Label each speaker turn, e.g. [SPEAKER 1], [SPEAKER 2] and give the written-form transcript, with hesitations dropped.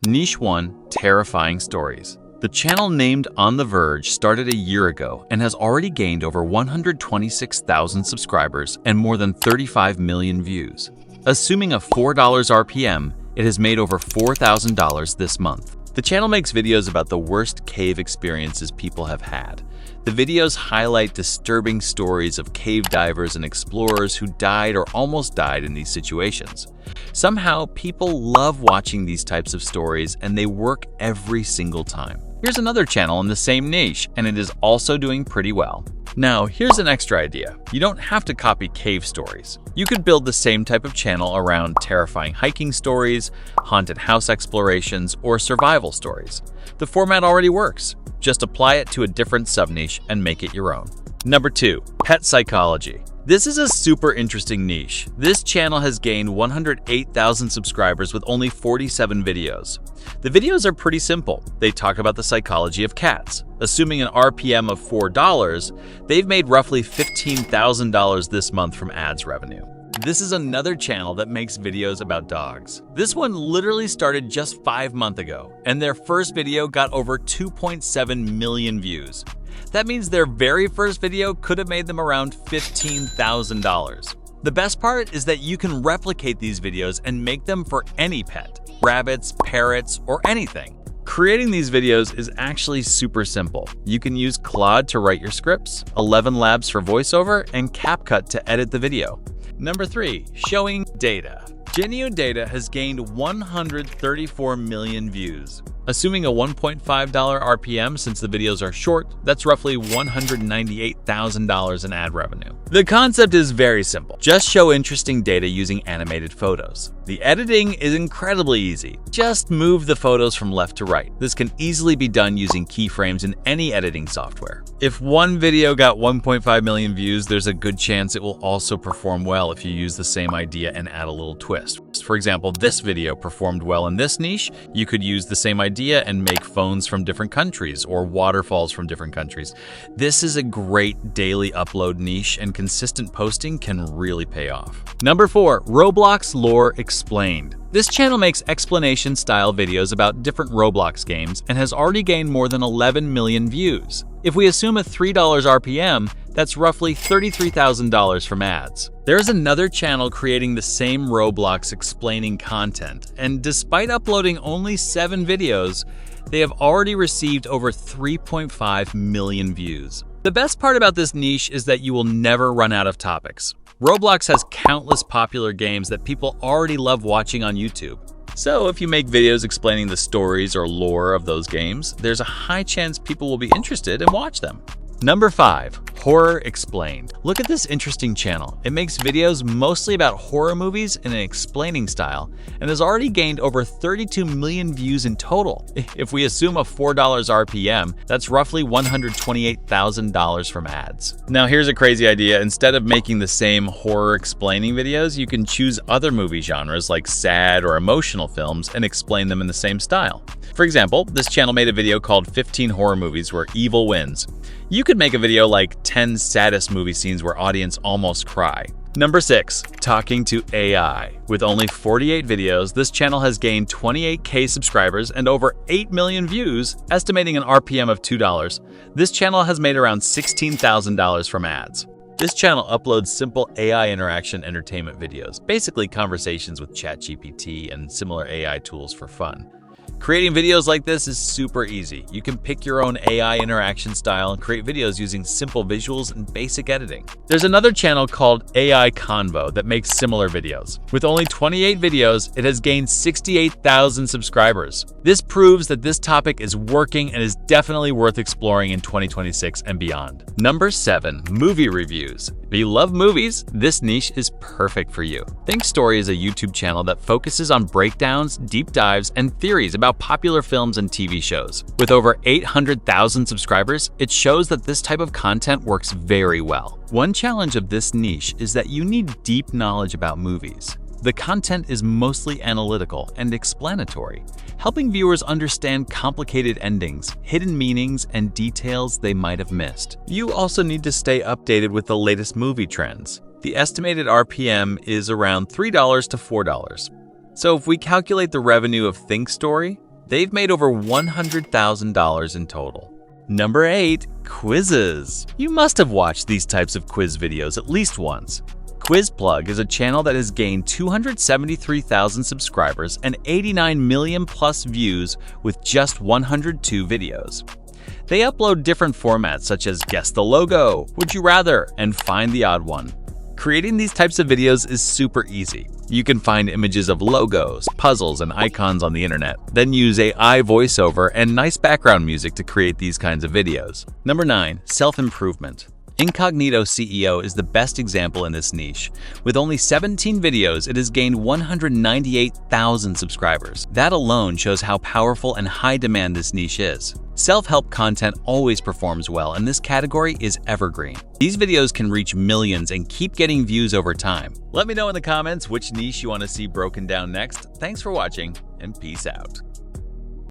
[SPEAKER 1] Niche 1: Terrifying Stories. The channel named On the Verge started a year ago and has already gained over 126,000 subscribers and more than 35 million views. Assuming a $4 RPM, it has made over $4,000 this month. The channel makes videos about the worst cave experiences people have had. The videos highlight disturbing stories of cave divers and explorers who died or almost died in these situations. Somehow, people love watching these types of stories and they work every single time. Here's another channel in the same niche, and it is also doing pretty well. Now, here's an extra idea. You don't have to copy cave stories. You could build the same type of channel around terrifying hiking stories, haunted house explorations, or survival stories. The format already works. Just apply it to a different sub-niche and make it your own. Number 2, pet psychology. This is a super interesting niche. This channel has gained 108,000 subscribers with only 47 videos. The videos are pretty simple. They talk about the psychology of cats. Assuming an RPM of $4, they've made roughly $15,000 this month from ads revenue. This is another channel that makes videos about dogs. This one literally started just 5 months ago, and their first video got over 2.7 million views. That means their very first video could have made them around $15,000. The best part is that you can replicate these videos and make them for any pet, rabbits, parrots, or anything. Creating these videos is actually super simple. You can use Claude to write your scripts, 11 Labs for voiceover, and CapCut to edit the video. Number 3, showing data. Genuine Data has gained 134 million views. Assuming a $1.5 RPM since the videos are short, that's roughly $198,000 in ad revenue. The concept is very simple. Just show interesting data using animated photos. The editing is incredibly easy. Just move the photos from left to right. This can easily be done using keyframes in any editing software. If one video got 1.5 million views, there's a good chance it will also perform well if you use the same idea and add a little twist. For example, this video performed well in this niche. You could use the same idea and make phones from different countries or waterfalls from different countries. This is a great daily upload niche, and consistent posting can really pay off. Number 4, Roblox Lore Explained. This channel makes explanation-style videos about different Roblox games and has already gained more than 11 million views. If we assume a $3 RPM, that's roughly $33,000 from ads. There's another channel creating the same Roblox explaining content, and despite uploading only 7 videos, they have already received over 3.5 million views. The best part about this niche is that you will never run out of topics. Roblox has countless popular games that people already love watching on YouTube. So if you make videos explaining the stories or lore of those games, there's a high chance people will be interested and watch them. Number 5, Horror Explained. Look at this interesting channel. It makes videos mostly about horror movies in an explaining style and has already gained over 32 million views in total. If we assume a $4 RPM, that's roughly $128,000 from ads. Now here's a crazy idea. Instead of making the same horror explaining videos, you can choose other movie genres like sad or emotional films and explain them in the same style. For example, this channel made a video called 15 Horror Movies Where Evil Wins. You could make a video like 10 saddest movie scenes where audience almost cry. Number 6, Talking to AI. With only 48 videos, this channel has gained 28K subscribers and over 8 million views, estimating an RPM of $2. This channel has made around $16,000 from ads. This channel uploads simple AI interaction entertainment videos, basically conversations with ChatGPT and similar AI tools for fun. Creating videos like this is super easy. You can pick your own AI interaction style and create videos using simple visuals and basic editing. There's another channel called AI Convo that makes similar videos. With only 28 videos, it has gained 68,000 subscribers. This proves that this topic is working and is definitely worth exploring in 2026 and beyond. Number 7, Movie Reviews. If you love movies, this niche is perfect for you. Think Story is a YouTube channel that focuses on breakdowns, deep dives, and theories about popular films and TV shows. With over 800,000 subscribers, it shows that this type of content works very well. One challenge of this niche is that you need deep knowledge about movies. The content is mostly analytical and explanatory, helping viewers understand complicated endings, hidden meanings, and details they might have missed. You also need to stay updated with the latest movie trends. The estimated RPM is around $3 to $4. So if we calculate the revenue of Think Story, They've made over $100,000 in total. Number 8. Quizzes. You must have watched these types of quiz videos at least once. QuizPlug is a channel that has gained 273,000 subscribers and 89 million plus views with just 102 videos. They upload different formats such as Guess the Logo, Would You Rather, and Find the Odd One. Creating these types of videos is super easy. You can find images of logos, puzzles, and icons on the internet, then use AI voiceover and nice background music to create these kinds of videos. Number 9. Self-improvement. Incognito CEO is the best example in this niche. With only 17 videos, it has gained 198,000 subscribers. That alone shows how powerful and high demand this niche is. Self-help content always performs well, and this category is evergreen. These videos can reach millions and keep getting views over time. Let me know in the comments which niche you want to see broken down next. Thanks for watching, and peace out.